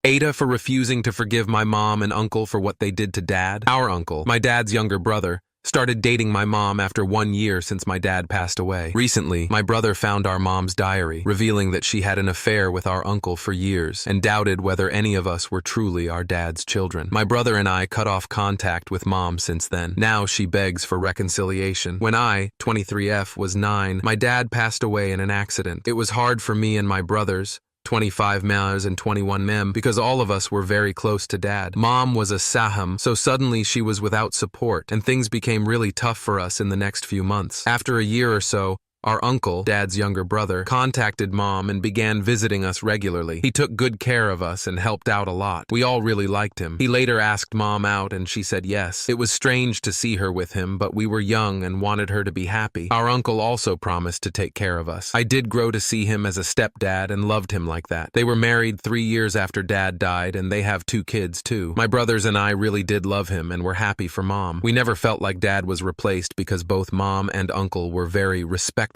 Aitah for refusing to forgive my mom and uncle for what they did to dad. Our uncle, my dad's younger brother, started dating my mom after 1 year since my dad passed away. Recently, my brother found our mom's diary, revealing that she had an affair with our uncle for years and doubted whether any of us were truly our dad's children. My brother and I cut off contact with mom since then. Now she begs for reconciliation. When I, 23F, was 9, my dad passed away in an accident. It was hard for me and my brothers, 25 Mars and 21 Mem, because all of us were very close to dad. Mom was a saham, so suddenly she was without support, and things became really tough for us in the next few months. After a year or so, our uncle, dad's younger brother, contacted mom and began visiting us regularly. He took good care of us and helped out a lot. We all really liked him. He later asked mom out and she said yes. It was strange to see her with him, but we were young and wanted her to be happy. Our uncle also promised to take care of us. I did grow to see him as a stepdad and loved him like that. They were married 3 years after dad died and they have 2 kids too. My brothers and I really did love him and were happy for mom. We never felt like dad was replaced because both mom and uncle were very respectful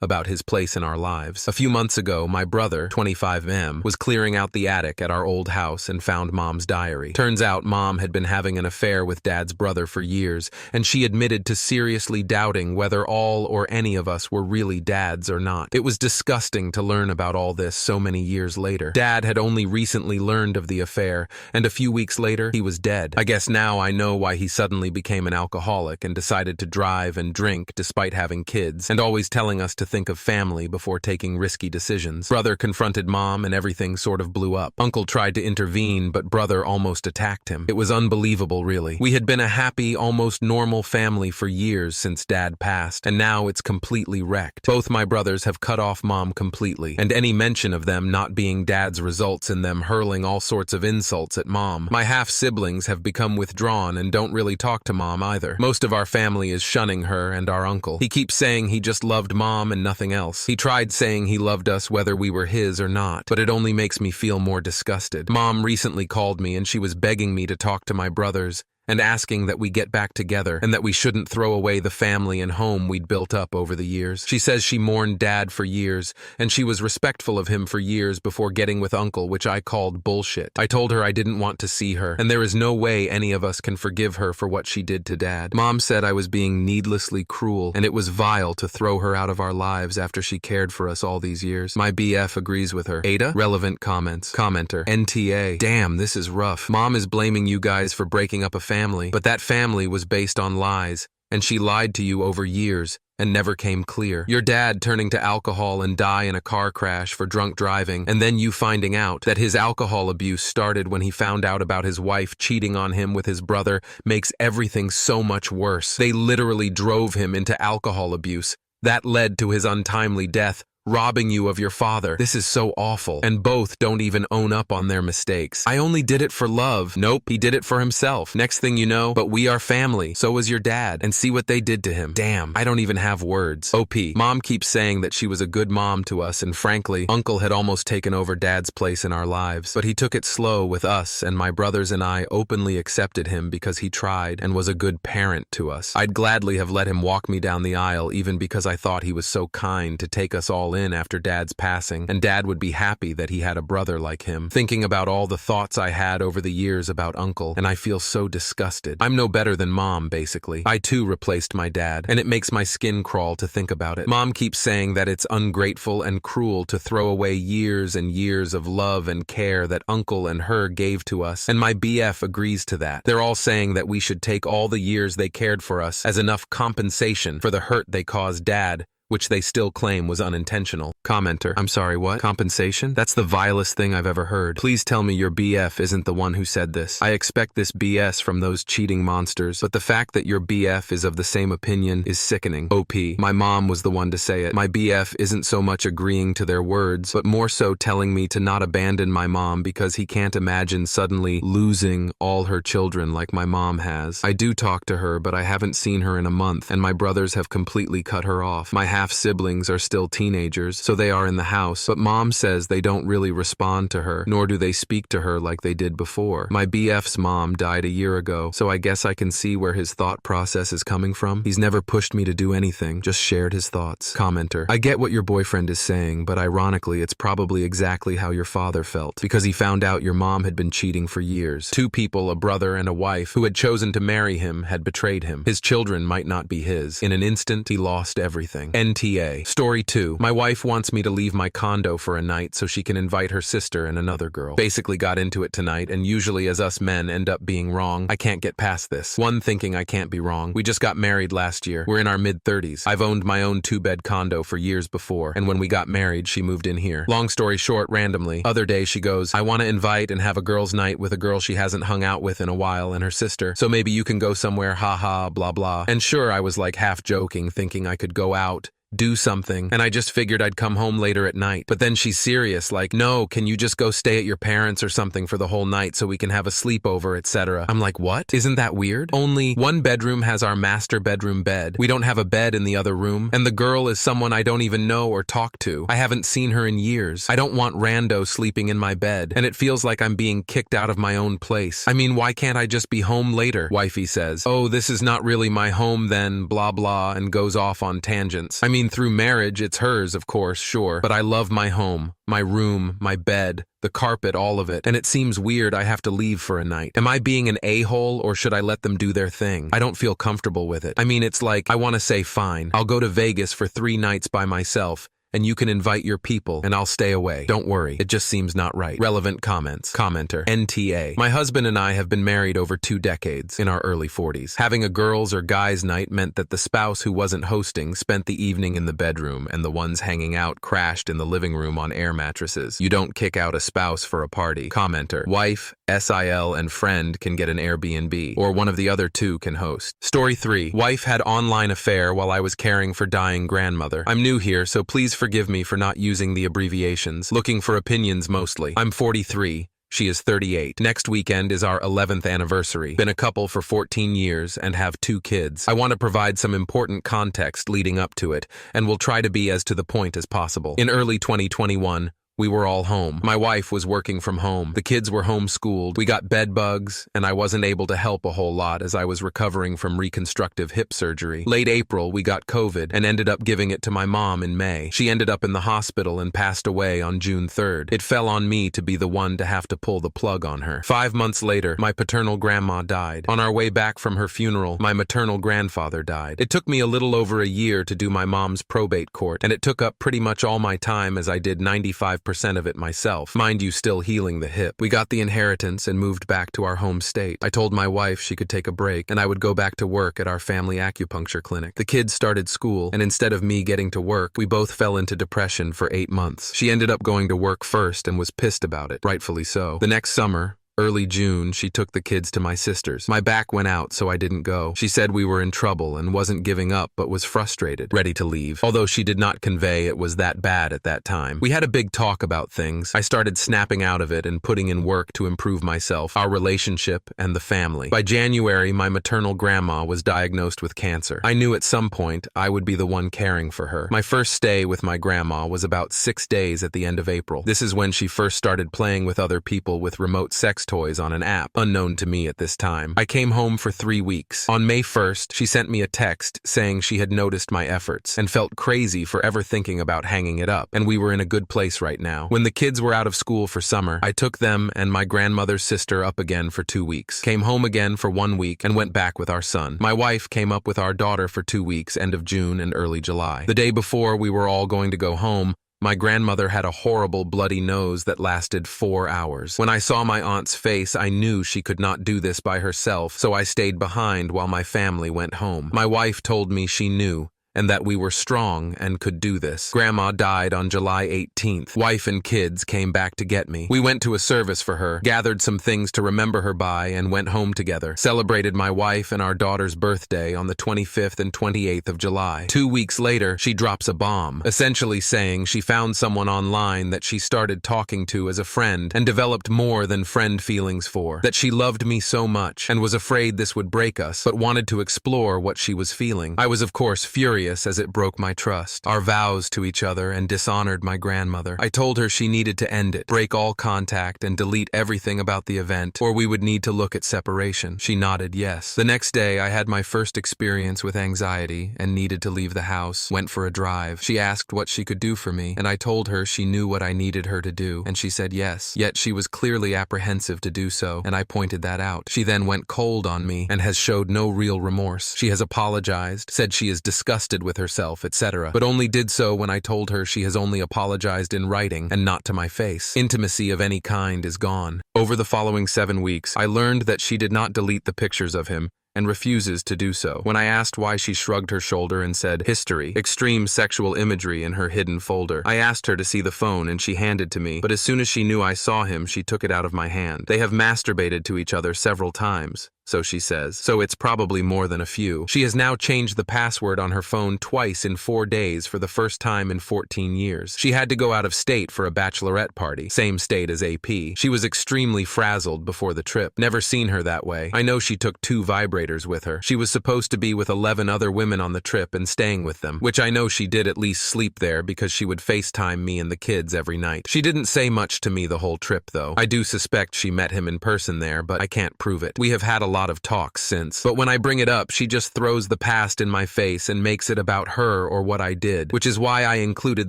about his place in our lives. A few months ago, my brother, 25M, was clearing out the attic at our old house and found mom's diary. Turns out mom had been having an affair with dad's brother for years, and she admitted to seriously doubting whether all or any of us were really dad's or not. It was disgusting to learn about all this so many years later. Dad had only recently learned of the affair, and a few weeks later, he was dead. I guess now I know why he suddenly became an alcoholic and decided to drive and drink despite having kids, and always telling us to think of family before taking risky decisions. Brother confronted mom and everything sort of blew up. Uncle tried to intervene, but brother almost attacked him. It was unbelievable, really. We had been a happy, almost normal family for years since dad passed, and now it's completely wrecked. Both my brothers have cut off mom completely, and any mention of them not being dad's results in them hurling all sorts of insults at mom. My half-siblings have become withdrawn and don't really talk to mom either. Most of our family is shunning her and our uncle. He keeps saying he just loved mom and nothing else. He tried saying he loved us whether we were his or not, but it only makes me feel more disgusted. Mom recently called me and she was begging me to talk to my brothers and asking that we get back together and that we shouldn't throw away the family and home we'd built up over the years. She says she mourned dad for years and she was respectful of him for years before getting with uncle, which I called bullshit. I told her I didn't want to see her and there is no way any of us can forgive her for what she did to dad. Mom said I was being needlessly cruel and it was vile to throw her out of our lives after she cared for us all these years. My BF agrees with her. Aitah? Relevant comments. Commenter. NTA. Damn, this is rough. Mom is blaming you guys for breaking up a family, but that family was based on lies, and she lied to you over years and never came clear. Your dad turning to alcohol and die in a car crash for drunk driving, and then you finding out that his alcohol abuse started when he found out about his wife cheating on him with his brother makes everything so much worse. They literally drove him into alcohol abuse. That led to his untimely death, robbing you of your father. This is so awful. And both don't even own up on their mistakes. I only did it for love. Nope, he did it for himself. Next thing you know, but we are family. So was your dad. And see what they did to him. Damn, I don't even have words. OP. Mom keeps saying that she was a good mom to us, and frankly, uncle had almost taken over dad's place in our lives. But he took it slow with us, and my brothers and I openly accepted him because he tried and was a good parent to us. I'd gladly have let him walk me down the aisle even because I thought he was so kind to take us all in after dad's passing, and dad would be happy that he had a brother like him. Thinking about all the thoughts I had over the years about uncle, and I feel so disgusted. I'm no better than mom, basically. I too replaced my dad, and it makes my skin crawl to think about it. Mom keeps saying that it's ungrateful and cruel to throw away years and years of love and care that uncle and her gave to us, and my BF agrees to that. They're all saying that we should take all the years they cared for us as enough compensation for the hurt they caused dad, which they still claim was unintentional. Commenter. I'm sorry, what? Compensation? That's the vilest thing I've ever heard. Please tell me your BF isn't the one who said this. I expect this BS from those cheating monsters, but the fact that your BF is of the same opinion is sickening. OP. My mom was the one to say it. My BF isn't so much agreeing to their words, but more so telling me to not abandon my mom because he can't imagine suddenly losing all her children like my mom has. I do talk to her, but I haven't seen her in a month, and my brothers have completely cut her off. My half-siblings are still teenagers, so they are in the house, but mom says they don't really respond to her, nor do they speak to her like they did before. My BF's mom died a year ago, so I guess I can see where his thought process is coming from. He's never pushed me to do anything, just shared his thoughts. Commenter: I get what your boyfriend is saying, but ironically, it's probably exactly how your father felt, because he found out your mom had been cheating for years. Two people, a brother and a wife, who had chosen to marry him, had betrayed him. His children might not be his. In an instant, he lost everything. NTA. Story 2. My wife wants me to leave my condo for a night so she can invite her sister and another girl. Basically got into it tonight, and usually as us men end up being wrong, I can't get past this. One, thinking I can't be wrong. We just got married last year. We're in our mid-30s. I've owned my own 2-bed condo for years before, and when we got married, she moved in here. Long story short, randomly, other day she goes, I want to invite and have a girls' night with a girl she hasn't hung out with in a while and her sister, so maybe you can go somewhere, haha, blah blah. And sure, I was like half joking, thinking I could go out, do something, and I just figured I'd come home later at night. But then she's serious, like, no, can you just go stay at your parents or something for the whole night so we can have a sleepover, etc. I'm like, what? Isn't that weird? Only one bedroom has our master bedroom bed. We don't have a bed in the other room, and the girl is someone I don't even know or talk to. I haven't seen her in years. I don't want rando sleeping in my bed, and it feels like I'm being kicked out of my own place. I mean, why can't I just be home later? Wifey says, oh, this is not really my home then, blah blah, and goes off on tangents. I mean, through marriage, it's hers, of course, sure, but I love my home, my room, my bed, the carpet, all of it, and it seems weird I have to leave for a night. Am I being an a-hole, or should I let them do their thing? I don't feel comfortable with it. I mean, it's like, I want to say fine, I'll go to Vegas for 3 nights by myself, and you can invite your people, and I'll stay away. Don't worry, it just seems not right. Relevant comments. Commenter. NTA. My husband and I have been married over 2 decades, in our early 40s. Having a girls' or guys' night meant that the spouse who wasn't hosting spent the evening in the bedroom, and the ones hanging out crashed in the living room on air mattresses. You don't kick out a spouse for a party. Commenter. Wife, SIL, and friend can get an Airbnb, or one of the other 2 can host. Story 3. Wife had online affair while I was caring for dying grandmother. I'm new here, so please forgive me for not using the abbreviations. Looking for opinions mostly. I'm 43. She is 38. Next weekend is our 11th anniversary. Been a couple for 14 years and have 2 kids. I want to provide some important context leading up to it, and will try to be as to the point as possible. In early 2021, we were all home. My wife was working from home. The kids were homeschooled. We got bed bugs, and I wasn't able to help a whole lot as I was recovering from reconstructive hip surgery. Late April, we got COVID and ended up giving it to my mom in May. She ended up in the hospital and passed away on June 3rd. It fell on me to be the one to have to pull the plug on her. 5 months later, my paternal grandma died. On our way back from her funeral, my maternal grandfather died. It took me a little over a year to do my mom's probate court, and it took up pretty much all my time as I did 95% of it myself. Mind you, still healing the hip. We got the inheritance and moved back to our home state. I told my wife she could take a break and I would go back to work at our family acupuncture clinic. The kids started school, and instead of me getting to work, we both fell into depression for 8 months. She ended up going to work first and was pissed about it, rightfully so. The next summer, early June, she took the kids to my sister's. My back went out, so I didn't go. She said we were in trouble and wasn't giving up, but was frustrated, ready to leave, although she did not convey it was that bad at that time. We had a big talk about things. I started snapping out of it and putting in work to improve myself, our relationship, and the family. By January, my maternal grandma was diagnosed with cancer. I knew at some point I would be the one caring for her. My first stay with my grandma was about 6 days at the end of April. This is when she first started playing with other people with remote sex toys on an app, unknown to me at this time. I came home for 3 weeks. On May 1st, she sent me a text saying she had noticed my efforts and felt crazy for ever thinking about hanging it up, and we were in a good place right now. When the kids were out of school for summer, I took them and my grandmother's sister up again for 2 weeks, came home again for 1 week, and went back with our son. My wife came up with our daughter for 2 weeks, end of June and early July. The day before we were all going to go home, my grandmother had a horrible bloody nose that lasted 4 hours. When I saw my aunt's face, I knew she could not do this by herself, so I stayed behind while my family went home. My wife told me she knew, and that we were strong and could do this. Grandma died on July 18th. Wife and kids came back to get me. We went to a service for her, gathered some things to remember her by, and went home together. Celebrated my wife and our daughter's birthday on the 25th and 28th of July. 2 weeks later, she drops a bomb, essentially saying she found someone online that she started talking to as a friend and developed more than friend feelings for, that she loved me so much and was afraid this would break us, but wanted to explore what she was feeling. I was of course furious furious as it broke my trust, our vows to each other, and dishonored my grandmother. I told her she needed to end it, break all contact, and delete everything about the event, or we would need to look at separation. She nodded yes. The next day, I had my first experience with anxiety and needed to leave the house. Went for a drive. She asked what she could do for me, and I told her she knew what I needed her to do, and she said yes. Yet she was clearly apprehensive to do so, and I pointed that out. She then went cold on me and has showed no real remorse. She has apologized, said she is disgusted with herself, etc., but only did so when I told her she has only apologized in writing and not to my face. Intimacy of any kind is gone. Over the following 7 weeks, I learned that she did not delete the pictures of him and refuses to do so. When I asked why, she shrugged her shoulder and said, history, extreme sexual imagery in her hidden folder. I asked her to see the phone and she handed to me, but as soon as she knew I saw him, she took it out of my hand. They have masturbated to each other several times, so she says. So it's probably more than a few. She has now changed the password on her phone twice in 4 days for the first time in 14 years. She had to go out of state for a bachelorette party, same state as AP. She was extremely frazzled before the trip. Never seen her that way. I know she took 2 vibrators with her. She was supposed to be with 11 other women on the trip and staying with them, which I know she did at least sleep there because she would FaceTime me and the kids every night. She didn't say much to me the whole trip though. I do suspect she met him in person there, but I can't prove it. We have had a lot of talks since, but when I bring it up, she just throws the past in my face and makes it about her or what I did, which is why I included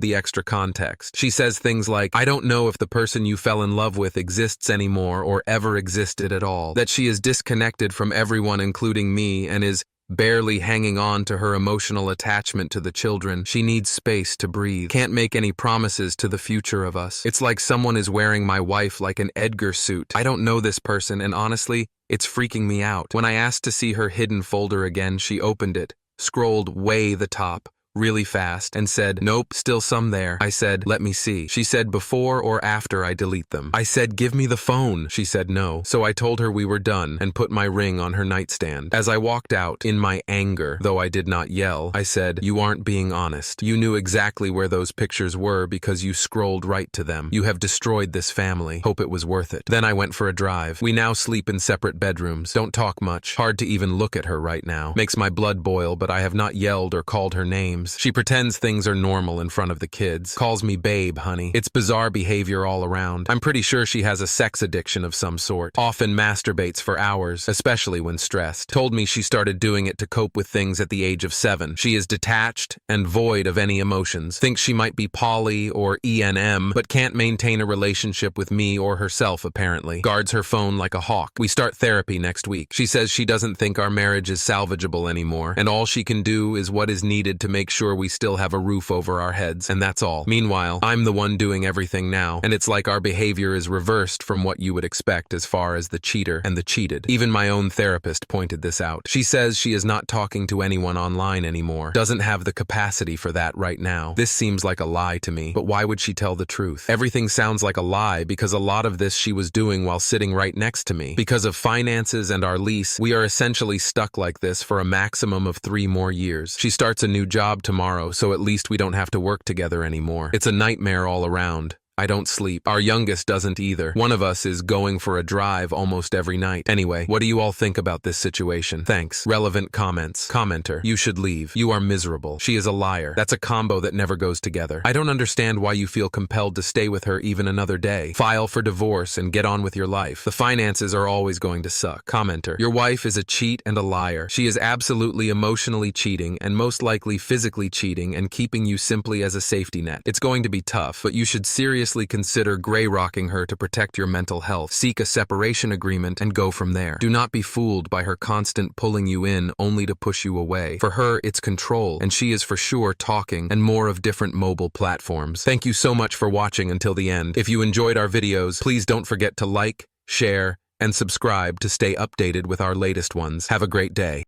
the extra context. She says things like, I don't know if the person you fell in love with exists anymore or ever existed at all, that she is disconnected from everyone including me and is barely hanging on to her emotional attachment to the children. She needs space to breathe. Can't make any promises to the future of us. It's like someone is wearing my wife like an Edgar suit. I don't know this person, and honestly, it's freaking me out. When I asked to see her hidden folder again, she opened it, scrolled way the top, really fast, and said, nope, still some there. I said, let me see. She said, before or after I delete them. I said, give me the phone. She said no. So I told her we were done and put my ring on her nightstand. As I walked out, in my anger, though I did not yell, I said, you aren't being honest. You knew exactly where those pictures were because you scrolled right to them. You have destroyed this family. Hope it was worth it. Then I went for a drive. We now sleep in separate bedrooms. Don't talk much. Hard to even look at her right now. Makes my blood boil, but I have not yelled or called her names. She pretends things are normal in front of the kids. Calls me babe, honey. It's bizarre behavior all around. I'm pretty sure she has a sex addiction of some sort. Often masturbates for hours, especially when stressed. Told me she started doing it to cope with things at the age of 7. She is detached and void of any emotions. Thinks she might be poly or ENM, but can't maintain a relationship with me or herself apparently. Guards her phone like a hawk. We start therapy next week. She says she doesn't think our marriage is salvageable anymore, and all she can do is what is needed to make sure we still have a roof over our heads, and that's all. Meanwhile, I'm the one doing everything now, and it's like our behavior is reversed from what you would expect as far as the cheater and the cheated. Even my own therapist pointed this out. She says she is not talking to anyone online anymore, doesn't have the capacity for that right now. This seems like a lie to me, but why would she tell the truth? Everything sounds like a lie because a lot of this she was doing while sitting right next to me. Because of finances and our lease, we are essentially stuck like this for a maximum of 3 more years. She starts a new job tomorrow, so at least we don't have to work together anymore. It's a nightmare all around. I don't sleep. Our youngest doesn't either. One of us is going for a drive almost every night. Anyway, what do you all think about this situation? Thanks. Relevant comments. Commenter, you should leave. You are miserable. She is a liar. That's a combo that never goes together. I don't understand why you feel compelled to stay with her even another day. File for divorce and get on with your life. The finances are always going to suck. Commenter, your wife is a cheat and a liar. She is absolutely emotionally cheating and most likely physically cheating and keeping you simply as a safety net. It's going to be tough, but you should seriously consider gray rocking her to protect your mental health. Seek a separation agreement and go from there. Do not be fooled by her constant pulling you in only to push you away. For her, it's control, and she is for sure talking and more of different mobile platforms. Thank you so much for watching until the end. If you enjoyed our videos, please don't forget to like, share, and subscribe to stay updated with our latest ones. Have a great day.